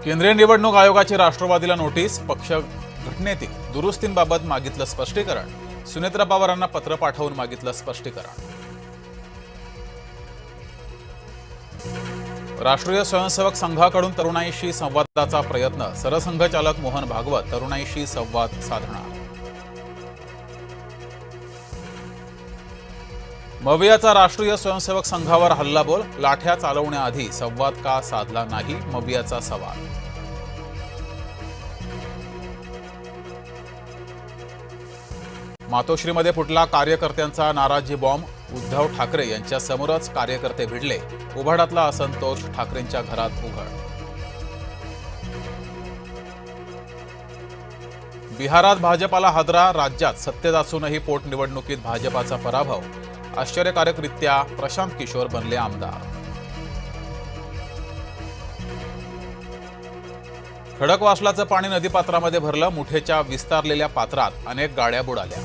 केंद्रीय निवडणूक आयोगाची राष्ट्रवादीला नोटीस. पक्ष घटनेतील दुरुस्तींबाबत मागितलं स्पष्टीकरण. सुनेत्रा पवारांना पत्र पाठवून मागितलं स्पष्टीकरण. राष्ट्रीय स्वयंसेवक संघाकडून तरुणाईशी संवादाचा प्रयत्न. सरसंघचालक मोहन भागवत तरुणाईशी संवाद साधणार. मवियाचा राष्ट्रीय स्वयंसेवक संघावर हल्लाबोल. लाठ्या चालवण्याआधी संवाद का साधला नाही, मवियाचा सवाल. मातोश्रीमध्ये फुटला कार्यकर्त्यांचा नाराजी बॉम्ब. उद्धव ठाकरे यांच्या समोरच कार्यकर्ते भिडले. उभाडातला असंतोष ठाकरेंच्या घरात उघड. बिहारात भाजपाला हादरा. राज्यात सत्तेत असूनही पोटनिवडणुकीत भाजपाचा पराभव. आश्चर्यकारकरित्या प्रशांत किशोर बनले आमदार. खडकवासलाचं पाणी नदीपात्रामध्ये भरलं. मुठेच्या विस्तारलेल्या पात्रात अनेक गाड्या बुडाल्या.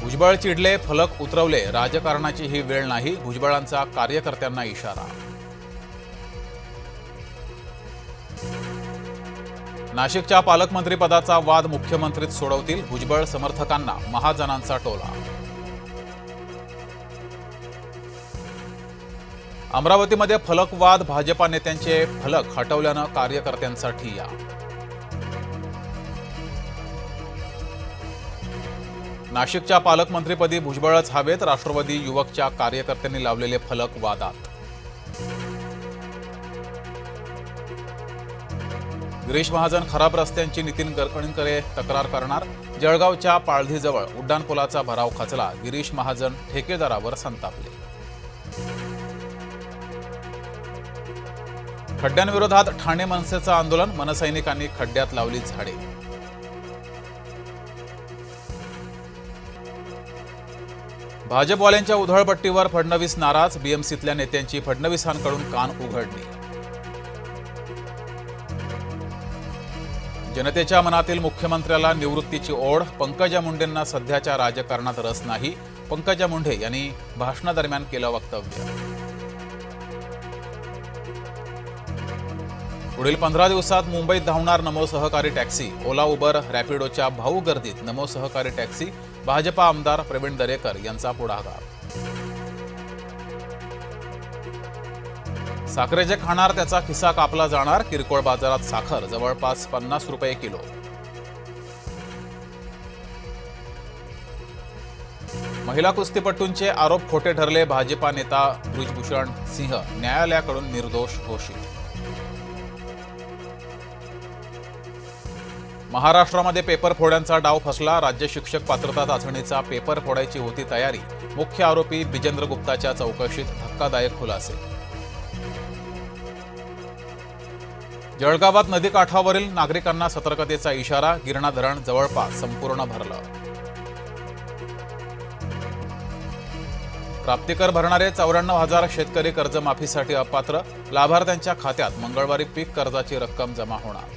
भुजबळ चिडले, फलक उतरवले. राजकारणाची ही वेळ नाही, भुजबळांचा कार्यकर्त्यांना इशारा. नाशिकच्या पालकमंत्रीपदाचा वाद मुख्यमंत्रीच सोडवतील. भुजबळ समर्थकांना महाजनांचा टोला. अमरावतीमध्ये फलकवाद. भाजपा नेत्यांचे फलक हटवल्यानं कार्यकर्त्यांचा ठिय्या. नाशिकच्या पालकमंत्रीपदी भुजबळच हवेत. राष्ट्रवादी युवकच्या कार्यकर्त्यांनी लावलेले फलक वादात. गिरीश महाजन खराब रस्त्यांची नितीन गडकरींकडे तक्रार करणार. जळगावच्या पाळधीजवळ उड्डाणपुलाचा भराव खचला. गिरीश महाजन ठेकेदारावर संतापले. खड्ड्यांविरोधात ठाणे मनसेचं आंदोलन. मनसैनिकांनी खड्ड्यात लावली झाडे. भाजपवाल्यांच्या उधळपट्टीवर फडणवीस नाराज. बीएमसीतल्या नेत्यांची फडणवीसांकडून कान उघडणी. जनतेच्या मनातील मुख्यमंत्र्याला निवृत्तीची ओढ. पंकजा मुंडेंना सध्याच्या राजकारणात रस नाही. पंकजा मुंडे यांनी भाषणादरम्यान केलं वक्तव्य. पुढील 15 दिवसात मुंबईत धावणार नमो सहकारी टॅक्सी. ओला, उबर, रॅपिडोच्या भाऊ गर्दीत नमो सहकारी टॅक्सी. भाजपा आमदार प्रवीण दरेकर यांचा पुढाकार. साखरेचे खाणार त्याचा खिसा कापला जाणार. किरकोळ बाजारात साखर जवळपास 50 रुपये किलो. महिला कुस्तीपटूंचे आरोप खोटे ठरले. भाजपा नेता बृजभूषण सिंह न्यायालयाकडून निर्दोष घोषित. महाराष्ट्रामध्ये पेपर फोड्यांचा डाव फसला. राज्य शिक्षक पात्रता चाचणीचा पेपर फोडायची होती तयारी. मुख्य आरोपी बिजेंद्र गुप्ताच्या चौकशीत धक्कादायक खुलासे. जळगावात नदीकाठावरील नागरिकांना सतर्कतेचा इशारा. गिरणा धरण जवळपास संपूर्ण भरलं. प्राप्तिकर भरणारे 94,000 शेतकरी कर्जमाफीसाठी अपात्र. लाभार्थ्यांच्या खात्यात मंगळवारी पीक कर्जाची रक्कम जमा होणार.